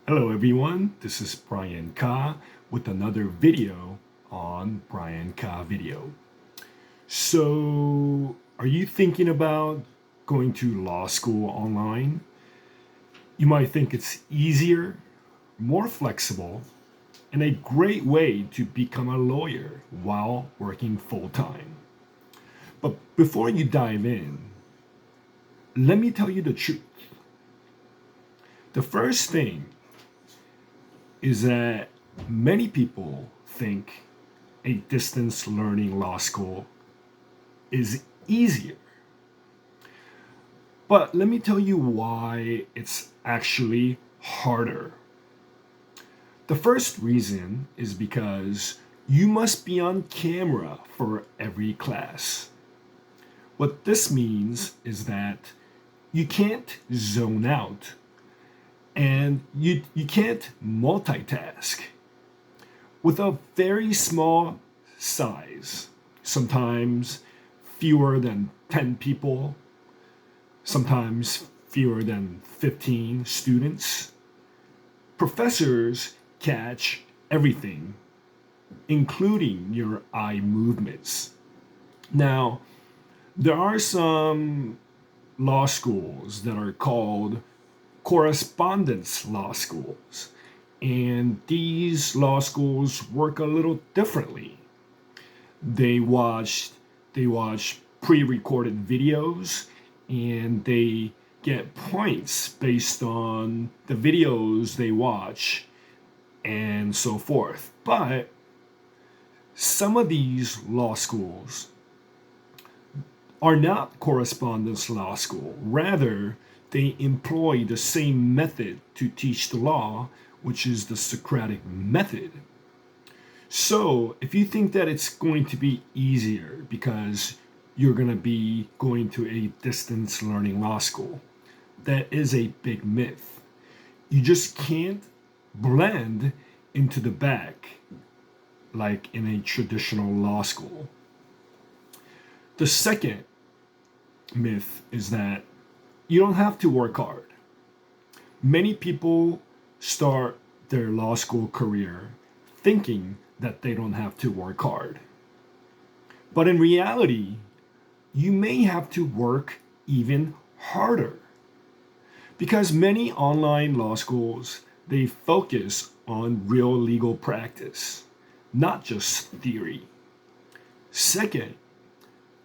Hello everyone, this is Brian Ka with another video on Brian Ka Video. So, are you thinking about going to law school online? You might think it's easier, more flexible, and a great way to become a lawyer while working full time. But before you dive in, let me tell you the truth. The first thing is that many people think a distance learning law school is easier. But let me tell you why it's actually harder. The first reason is because you must be on camera for every class. What this means is that you can't zone out and you can't multitask. With a very small size, sometimes fewer than 10 people, sometimes fewer than 15 students, professors catch everything, including your eye movements. Now, there are some law schools that are called correspondence law schools. And these law schools work a little differently. They watch they watch pre-recorded videos and they get points based on the videos they watch and so forth. But some of these law schools are not correspondence law school. Rather, they employ the same method to teach the law, which is the Socratic method. So, if you think that it's going to be easier because you're going to be going to a distance learning law school, that is a big myth. You just can't blend into the back like in a traditional law school. The second myth is that you don't have to work hard. Many people start their law school career thinking that they don't have to work hard. But in reality, you may have to work even harder because many online law schools they focus on real legal practice, not just theory. Second,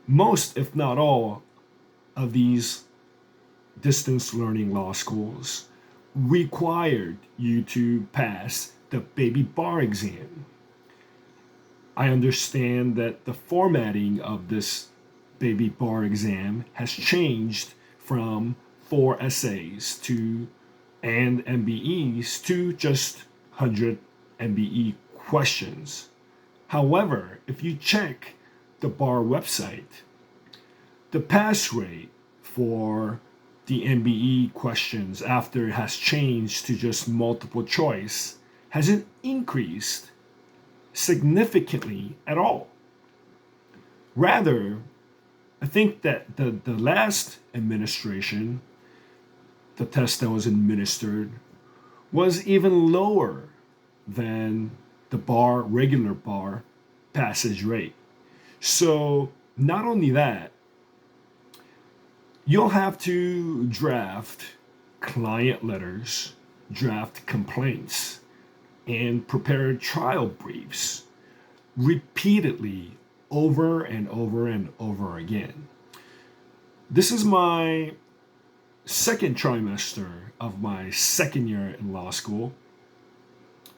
most if not all of these distance learning law schools required you to pass the baby bar exam. I understand that the formatting of this baby bar exam has changed from 4 essays to and MBEs to just 100 MBE questions. However, if you check the bar website, the pass rate for the MBE questions after it has changed to just multiple choice hasn't increased significantly at all. Rather, I think that the last administration, the test that was administered, was even lower than the regular bar passage rate. So, not only that, you'll have to draft client letters, draft complaints, and prepare trial briefs repeatedly over and over and over again. This is my second trimester of my second year in law school.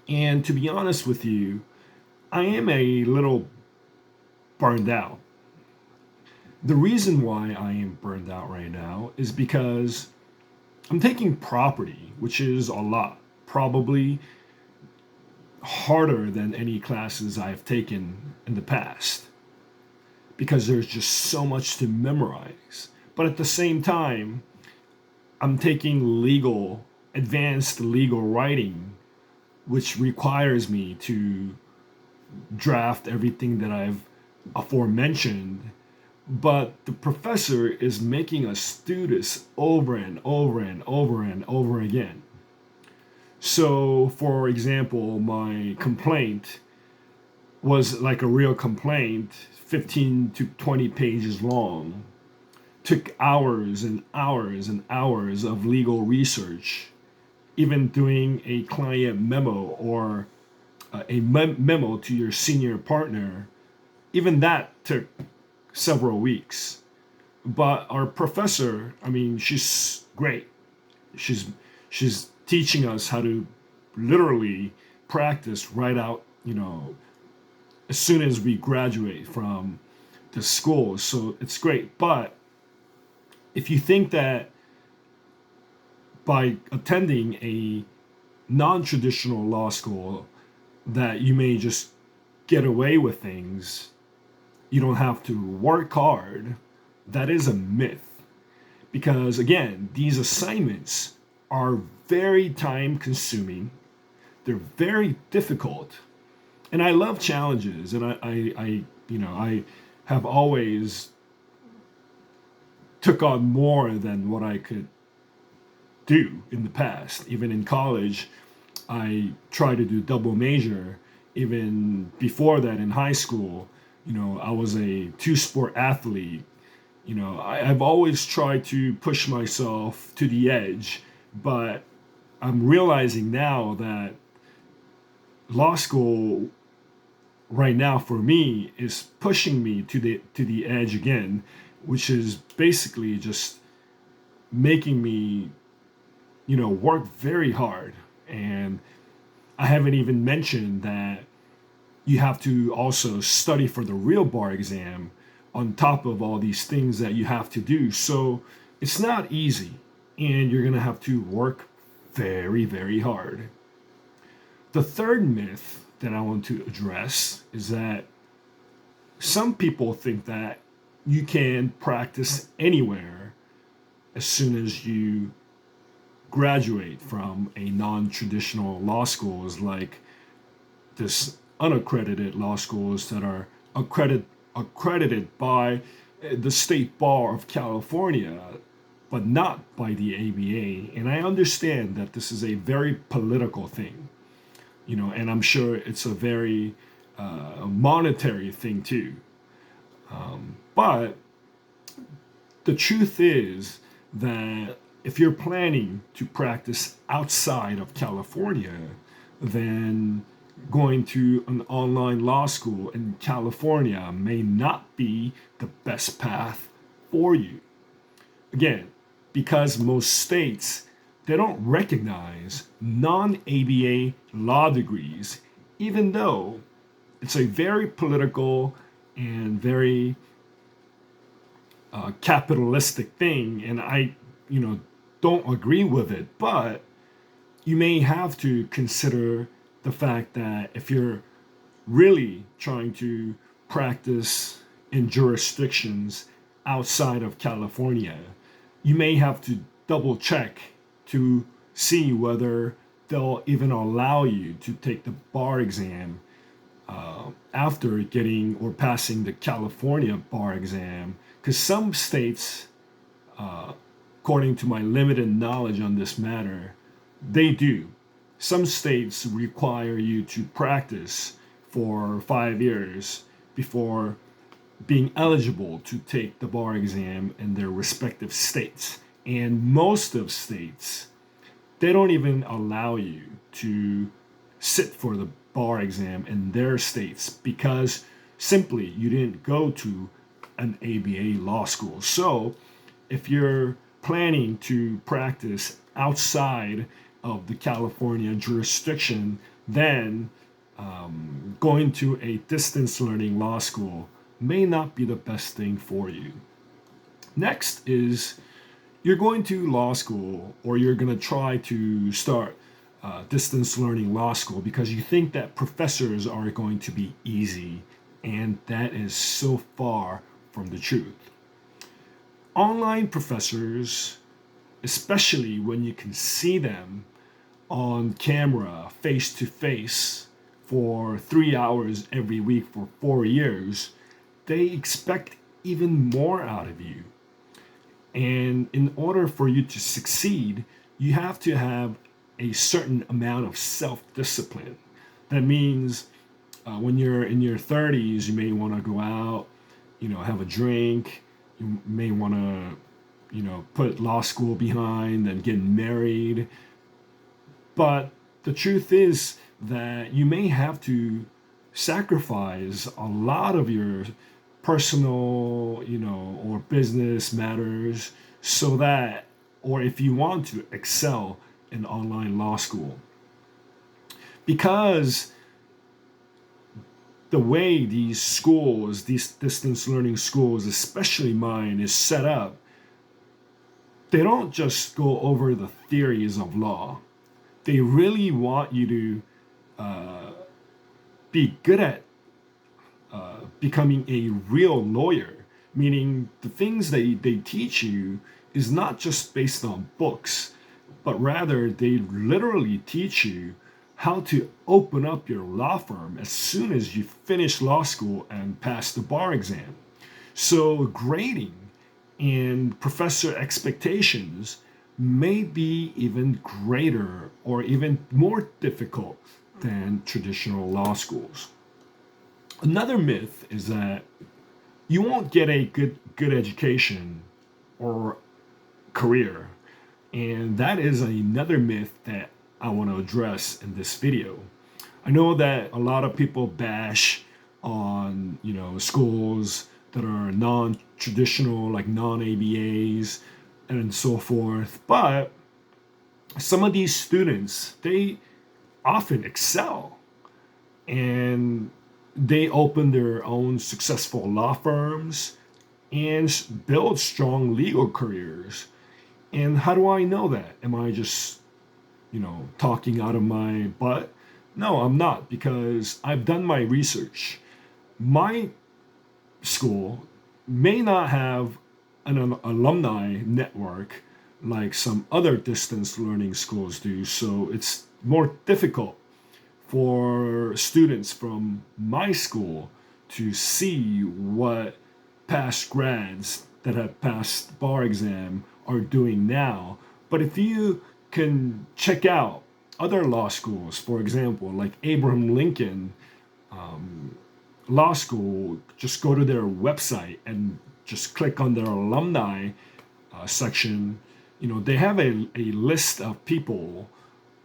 And to be honest with you, I am a little burned out. The reason why I am burned out right now is because I'm taking property, which is a lot, probably harder than any classes I've taken in the past because there's just so much to memorize. But at the same time, I'm taking advanced legal writing, which requires me to draft everything that I've aforementioned. But the professor is making us do this over and over and over and over again. So, for example, my complaint was like a real complaint, 15 to 20 pages long. Took hours and hours and hours of legal research, even doing a client memo or a memo to your senior partner. Even that took several weeks. But our professor, I mean, she's great. She's she's teaching us how to literally practice right out, as soon as we graduate from the school. So it's great. But if you think that by attending a non-traditional law school that you may just get away with things, you don't have to work hard, that is a myth. Because again, these assignments are very time consuming, they're very difficult. And I love challenges, and I have always took on more than what I could do in the past. Even in college, I tried to do double major. Even before that, in high school, I was a two-sport athlete. I've always tried to push myself to the edge, but I'm realizing now that law school right now for me is pushing me to the edge again, which is basically just making me work very hard. And I haven't even mentioned that you have to also study for the real bar exam on top of all these things that you have to do. So it's not easy, and you're going to have to work very, very hard. The third myth that I want to address is that some people think that you can practice anywhere as soon as you graduate from a non-traditional law schools like this unaccredited law schools that are accredited by the State Bar of California, but not by the ABA. And I understand that this is a very political thing, and I'm sure it's a very monetary thing too. But the truth is that if you're planning to practice outside of California, then going to an online law school in California may not be the best path for you. Again, because most states they don't recognize non-ABA law degrees, even though it's a very political and very capitalistic thing, and I, don't agree with it. But you may have to consider the fact that if you're really trying to practice in jurisdictions outside of California, you may have to double check to see whether they'll even allow you to take the bar exam after getting or passing the California bar exam. Because some states, according to my limited knowledge on this matter, they do. Some states require you to practice for 5 years before being eligible to take the bar exam in their respective states. And most of states, they don't even allow you to sit for the bar exam in their states because simply you didn't go to an ABA law school. So if you're planning to practice outside of the California jurisdiction, then going to a distance learning law school may not be the best thing for you. Next is you're going to law school or you're going to try to start distance learning law school because you think that professors are going to be easy, and that is so far from the truth. Online professors, especially when you can see them on camera, face to face, for 3 hours every week for 4 years, they expect even more out of you. And in order for you to succeed, you have to have a certain amount of self-discipline. That means when you're in your 30s, you may want to go out, have a drink. You may want to, put law school behind and get married. But the truth is that you may have to sacrifice a lot of your personal, or business matters so that, or if you want to excel in online law school. Because the way these schools, these distance learning schools, especially mine, is set up, they don't just go over the theories of law. They really want you to be good at becoming a real lawyer, meaning the things they teach you is not just based on books, but rather they literally teach you how to open up your law firm as soon as you finish law school and pass the bar exam. So grading and professor expectations may be even greater or even more difficult than traditional law schools. Another myth is that you won't get a good education or career. And that is another myth that I want to address in this video. I know that a lot of people bash on, schools that are non-traditional, like non-ABAs and so forth. But some of these students, they often excel and they open their own successful law firms and build strong legal careers. And how do I know that? Am I just, talking out of my butt? No, I'm not, because I've done my research. My school may not have an alumni network like some other distance learning schools do, so it's more difficult for students from my school to see what past grads that have passed the bar exam are doing now. But if you can check out other law schools, for example, like Abraham Lincoln Law School, just go to their website and just click on their alumni section. They have a list of people,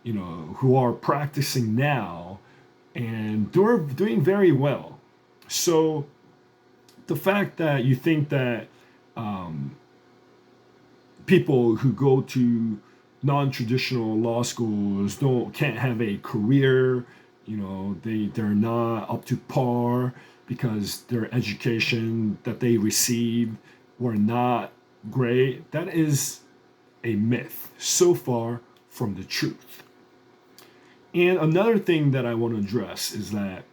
who are practicing now and they're doing very well. So the fact that you think that people who go to non-traditional law schools can't have a career, they're not up to par because their education that they received were not great, that is a myth, so far from the truth. And another thing that I want to address is that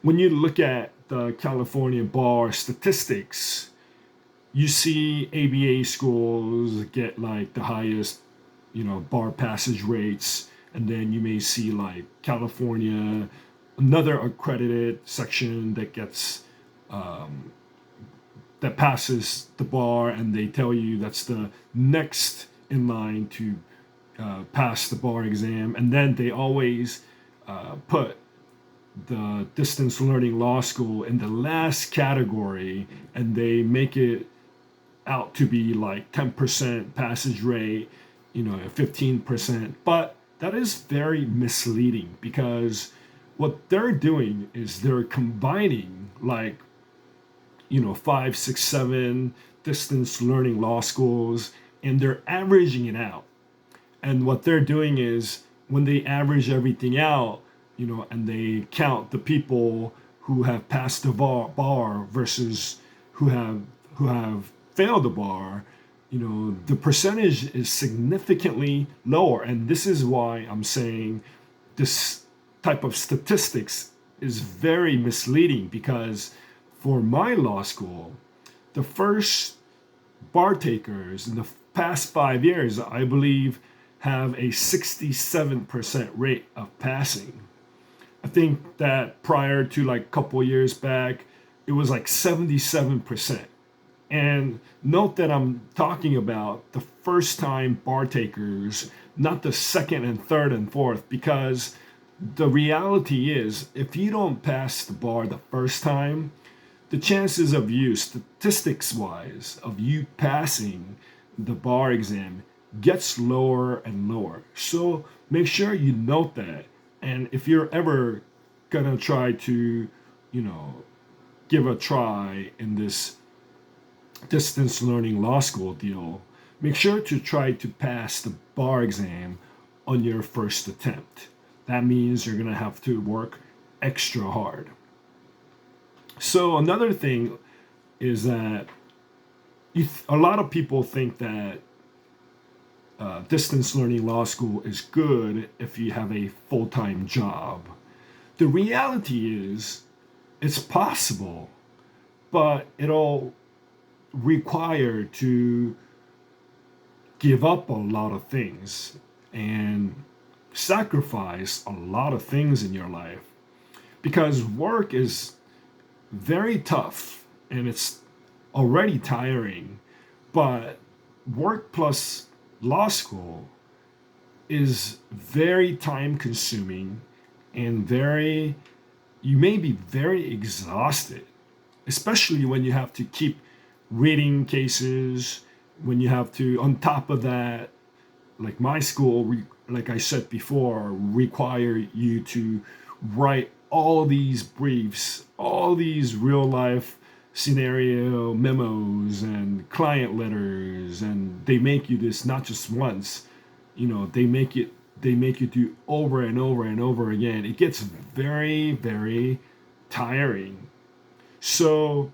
when you look at the California bar statistics, you see ABA schools get like the highest, bar passage rates, and then you may see like California, another accredited section that gets that passes the bar, and they tell you that's the next in line to pass the bar exam, and then they always put the distance learning law school in the last category, and they make it out to be like 10% passage rate, 15%. But that is very misleading, because what they're doing is they're combining like, 5, 6, 7 distance learning law schools, and they're averaging it out. And what they're doing is when they average everything out, and they count the people who have passed the bar versus who have failed the bar, the percentage is significantly lower. And this is why I'm saying this type of statistics is very misleading, because for my law school, the first bar takers in the past 5 years, I believe, have a 67% rate of passing. I think that prior to like a couple years back, it was like 77%. And note that I'm talking about the first time bar takers not the second and third and fourth, because the reality is if you don't pass the bar the first time, the chances of you, statistics wise, of you passing the bar exam gets lower and lower. So make sure you note that. And if you're ever gonna try to, you know, give a try in this distance learning law school deal, make sure to try to pass the bar exam on your first attempt. That means you're gonna have to work extra hard. So another thing is that a lot of people think that distance learning law school is good if you have a full-time job. The reality is it's possible, but it'll require to give up a lot of things and sacrifice a lot of things in your life, because work is very tough and it's already tiring, but work plus law school is very time consuming and you may be very exhausted, especially when you have to keep reading cases, when you have to, on top of that, like my school, like I said before, require you to write all these briefs, all these real life scenario memos and client letters, and they make you this not just once, they make you do over and over and over again. It gets very, very tiring. So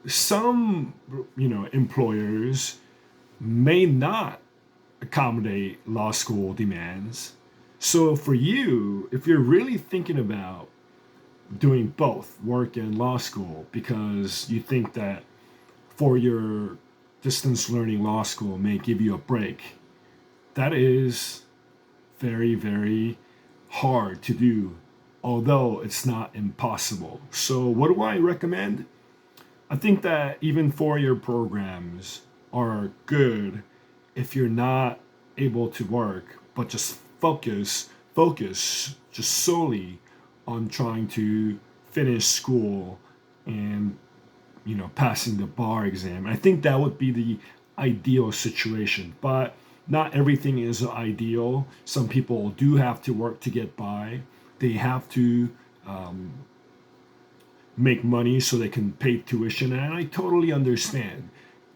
some, employers may not accommodate law school demands. So for you, if you're really thinking about doing both work and law school because you think that for your distance learning law school may give you a break, that is very, very hard to do, although it's not impossible. So what do I recommend? I think that even four-year programs are good if you're not able to work, but just focus just solely on trying to finish school and passing the bar exam. I think that would be the ideal situation, but not everything is ideal. Some people do have to work to get by. They have to make money so they can pay tuition, and I totally understand.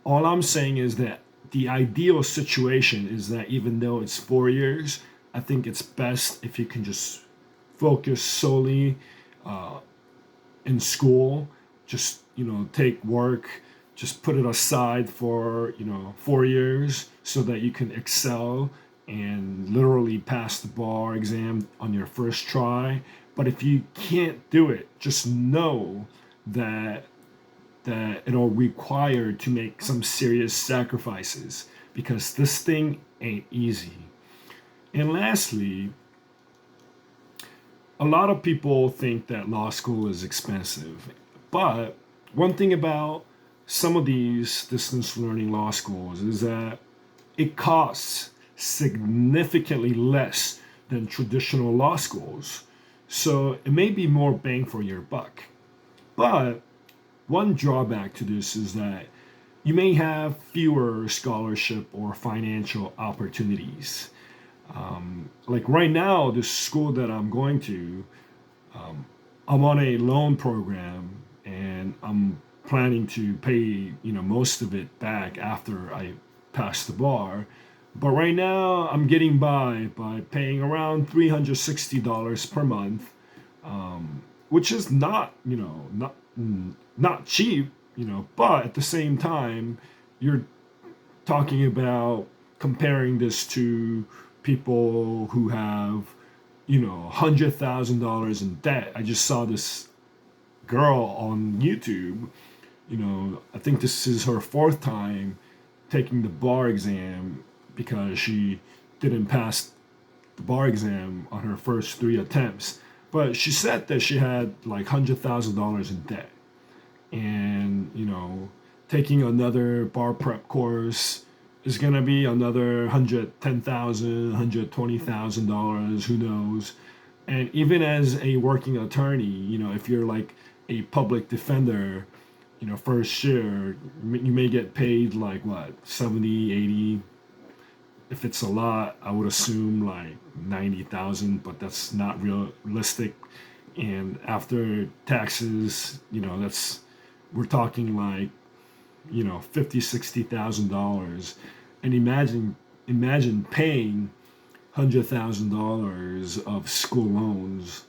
All I'm saying is that the ideal situation is that even though it's 4 years, I think it's best if you can just focus solely in school. Just take work, just put it aside for 4 years so that you can excel and literally pass the bar exam on your first try. But if you can't do it, just know that it'll require to make some serious sacrifices, because this thing ain't easy. And lastly, a lot of people think that law school is expensive, but one thing about some of these distance learning law schools is that it costs significantly less than traditional law schools. So it may be more bang for your buck. But one drawback to this is that you may have fewer scholarship or financial opportunities. Like right now, the school that I'm going to, I'm on a loan program and I'm planning to pay, most of it back after I pass the bar. But right now, I'm getting by paying around $360 per month, which is not, not cheap, But at the same time, you're talking about comparing this to people who have, $100,000 in debt. I just saw this girl on YouTube. I think this is her fourth time taking the bar exam because she didn't pass the bar exam on her first three attempts. But she said that she had like $100,000 in debt. And, taking another bar prep course is going to be another $110,000, $120,000, who knows. And even as a working attorney, if you're like a public defender, first year, you may get paid like what, 70, 80. If it's a lot, I would assume like 90,000, but that's not realistic. And after taxes, we're talking like, 50, $60,000. And imagine paying $100,000 of school loans,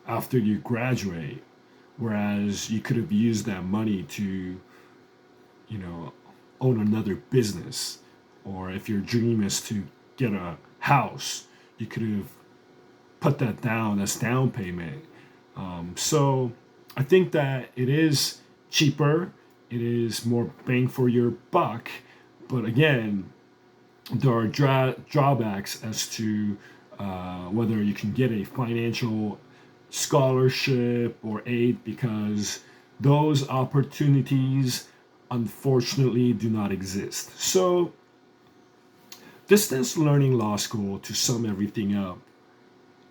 after you graduate, whereas you could have used that money to, own another business, or if your dream is to get a house, you could have put that down as down payment. So I think that it is cheaper, it is more bang for your buck, but again, there are drawbacks as to whether you can get a financial scholarship or aid, because those opportunities unfortunately do not exist. So, distance learning law school, to sum everything up,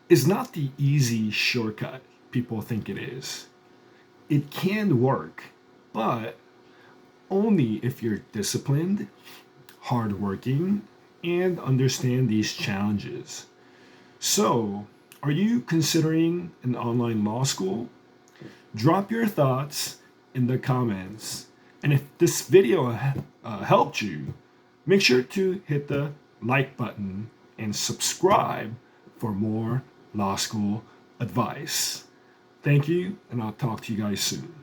is not the easy shortcut people think it is. It can work, but only if you're disciplined, hardworking, and understand these challenges. So, are you considering an online law school? Drop your thoughts in the comments. And if this video helped you, make sure to hit the like button and subscribe for more law school advice. Thank you, and I'll talk to you guys soon.